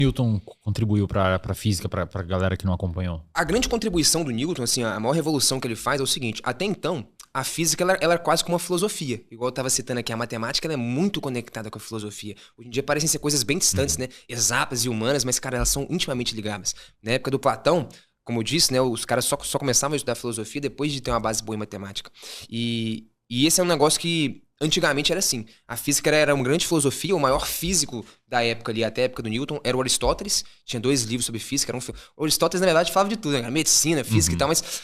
Newton contribuiu para a física, para a galera que não acompanhou? A grande contribuição do Newton, assim, a maior revolução que ele faz é o seguinte: até então, a física ela é quase como uma filosofia. Igual eu estava citando aqui, a matemática ela é muito conectada com a filosofia. Hoje em dia parecem ser coisas bem distantes, né? Exatas e humanas, mas, cara, elas são intimamente ligadas. Na época do Platão, como eu disse, né, os caras só começavam a estudar filosofia depois de ter uma base boa em matemática. E esse é um negócio que antigamente era assim. A física era uma grande filosofia. O maior físico da época ali, até a época do Newton, era o Aristóteles. Tinha 2 livros sobre física. O Aristóteles, na verdade, falava de tudo, né? Medicina, física e tal, mas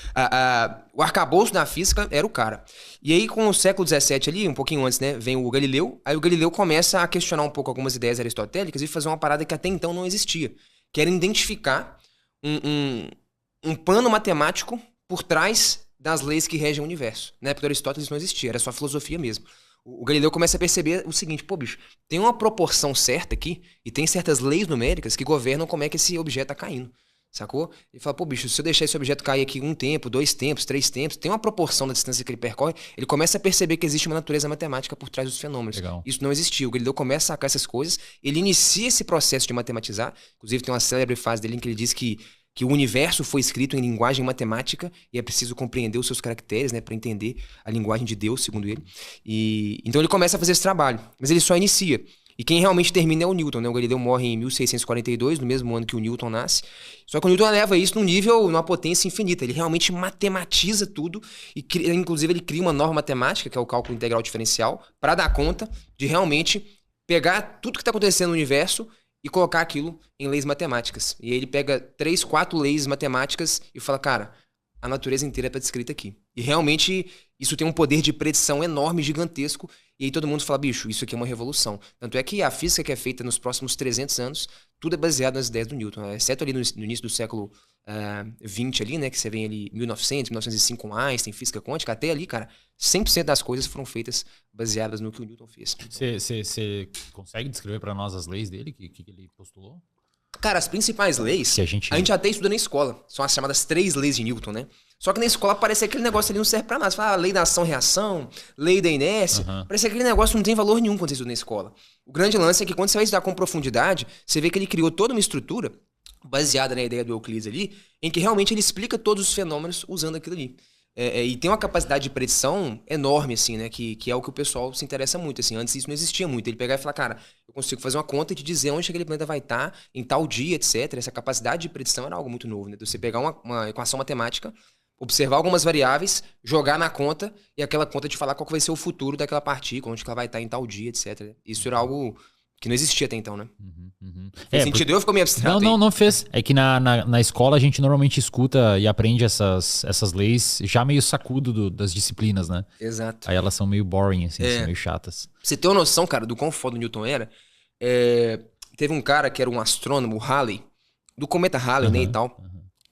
o arcabouço da física era o cara. E aí, com o século XVII ali, um pouquinho antes, né, vem o Galileu. Aí o Galileu começa a questionar um pouco algumas ideias aristotélicas e fazer uma parada que até então não existia. Que era identificar um pano matemático por trás das leis que regem o universo. Na época do Aristóteles não existia, era só filosofia mesmo. O Galileu começa a perceber o seguinte: pô, bicho, tem uma proporção certa aqui e tem certas leis numéricas que governam como é que esse objeto tá caindo, sacou? Ele fala, pô, bicho, se eu deixar esse objeto cair aqui 1 tempo, 2 tempos, 3 tempos, tem uma proporção da distância que ele percorre, ele começa a perceber que existe uma natureza matemática por trás dos fenômenos. Legal. Isso não existia. O Galileu começa a sacar essas coisas, ele inicia esse processo de matematizar, inclusive tem uma célebre frase dele em que ele diz que o universo foi escrito em linguagem matemática e é preciso compreender os seus caracteres, né, para entender a linguagem de Deus, segundo ele. E então ele começa a fazer esse trabalho, mas ele só inicia. E quem realmente termina é o Newton, né? O Galileu morre em 1642, no mesmo ano que o Newton nasce. Só que o Newton leva isso num nível, numa potência infinita. Ele realmente matematiza tudo e inclusive ele cria uma norma matemática, que é o cálculo integral diferencial, para dar conta de realmente pegar tudo que está acontecendo no universo e colocar aquilo em leis matemáticas. E aí ele pega 3, 4 leis matemáticas e fala, cara, a natureza inteira está descrita aqui. E realmente isso tem um poder de predição enorme, gigantesco. E aí todo mundo fala, bicho, isso aqui é uma revolução. Tanto é que a física que é feita nos próximos 300 anos, tudo é baseado nas ideias do Newton. Exceto ali no início do século XX ali, né, que você vem ali 1900, 1905 com Einstein, física quântica, até ali, cara, 100% das coisas foram feitas baseadas no que o Newton fez. Você consegue descrever para nós as leis dele, que ele postulou? Cara, as principais leis, a gente até estuda na escola. São as chamadas 3 leis de Newton, né? Só que na escola parece aquele negócio ali não serve pra nada. Você fala, lei da ação-reação, lei da inércia. Parece que aquele negócio não tem valor nenhum quando você estuda na escola. O grande lance é que quando você vai estudar com profundidade, você vê que ele criou toda uma estrutura baseada na ideia do Euclides ali, em que realmente ele explica todos os fenômenos usando aquilo ali. E tem uma capacidade de predição enorme, assim, né? Que é o que o pessoal se interessa muito, assim. Antes isso não existia muito. Ele pegar e falar, cara, eu consigo fazer uma conta e te dizer onde aquele planeta vai estar em tal dia, etc. Essa capacidade de predição era algo muito novo, né? De você pegar uma equação matemática, observar algumas variáveis, jogar na conta e aquela conta te falar qual que vai ser o futuro daquela partícula, onde ela vai estar em tal dia, etc. Isso era algo que não existia até então, né? Fez sentido? Eu ficou meio abstrato. Não fez. É que na escola a gente normalmente escuta e aprende essas leis já meio sacudo das disciplinas, né? Exato. Aí elas são meio boring, assim, são meio chatas. Pra você ter uma noção, cara, do quão foda o Newton era, teve um cara que era um astrônomo, o Halley, do cometa Halley, né, e tal.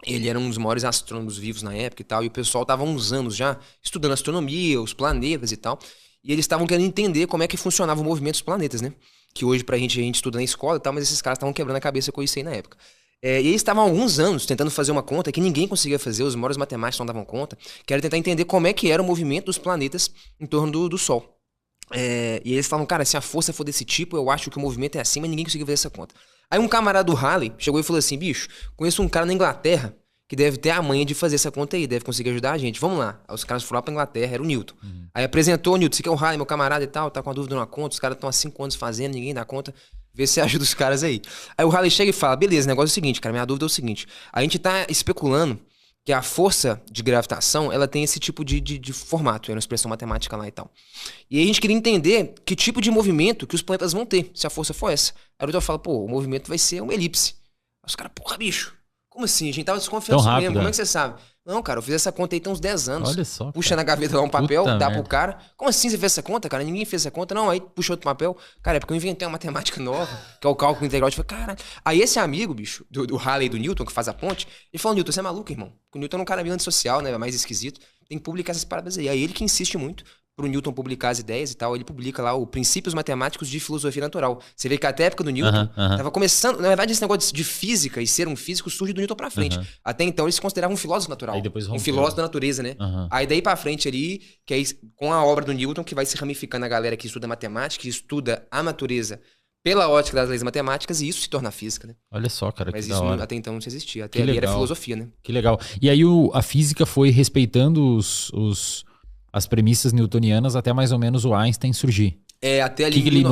Ele era um dos maiores astrônomos vivos na época e tal, e o pessoal tava há uns anos já estudando astronomia, os planetas e tal, e eles estavam querendo entender como é que funcionava o movimento dos planetas, né? Que hoje a gente estuda na escola e tal, mas esses caras estavam quebrando a cabeça com isso aí na época. E eles estavam há alguns anos tentando fazer uma conta que ninguém conseguia fazer, os maiores matemáticos não davam conta, que era tentar entender como é que era o movimento dos planetas em torno do Sol. E eles falavam, cara, se a força for desse tipo, eu acho que o movimento é assim, mas ninguém conseguia fazer essa conta. Aí um camarada do Halley chegou e falou assim, bicho, conheço um cara na Inglaterra que deve ter a manha de fazer essa conta aí, deve conseguir ajudar a gente, vamos lá. Aí os caras foram lá pra Inglaterra, era o Newton. Aí apresentou o Newton, você quer o Halley, meu camarada e tal, tá com a dúvida numa conta, os caras estão há 5 anos fazendo, ninguém dá conta, vê se você ajuda os caras aí. Aí o Halley chega e fala, beleza, o negócio é o seguinte, cara, minha dúvida é o seguinte, a gente tá especulando que a força de gravitação, ela tem esse tipo de formato, é uma expressão matemática lá e tal. E aí a gente queria entender que tipo de movimento que os planetas vão ter, se a força for essa. Aí o Newton fala, pô, o movimento vai ser uma elipse. Aí os caras, porra, bicho, como assim? A gente tava desconfiando disso mesmo, como é que você sabe? Não, cara, eu fiz essa conta aí tem uns 10 anos. Olha só, puxa na gaveta lá um papel, puta dá merda. pro cara. Como assim você fez essa conta, cara? Ninguém fez essa conta. Não, aí puxou outro papel. Cara, é porque eu inventei uma matemática nova, que é o cálculo integral. Eu falei, cara. Aí esse amigo, bicho, do Halley e do Newton, que faz a ponte, ele falou, Newton, você é maluco, irmão? Porque o Newton é um cara meio antissocial, né? É mais esquisito. Tem que publicar essas paradas aí. Aí ele que insiste muito pro Newton publicar as ideias e tal, ele publica lá o Princípios Matemáticos de Filosofia Natural. Você vê que até a época do Newton tava começando, na verdade esse negócio de física e ser um físico surge do Newton pra frente. Até então ele se considerava um filósofo natural, Aí depois um rompeu. filósofo da natureza, né? Aí daí pra frente ali, que é com a obra do Newton que vai se ramificando a galera que estuda matemática, que estuda a natureza pela ótica das leis matemáticas e isso se torna física, né? Olha só, cara, Mas que isso da hora. até então não existia. Até Que ali era legal. filosofia, né? Que legal. E aí a física foi respeitando as premissas newtonianas até mais ou menos o Einstein surgir. Até ali Que ele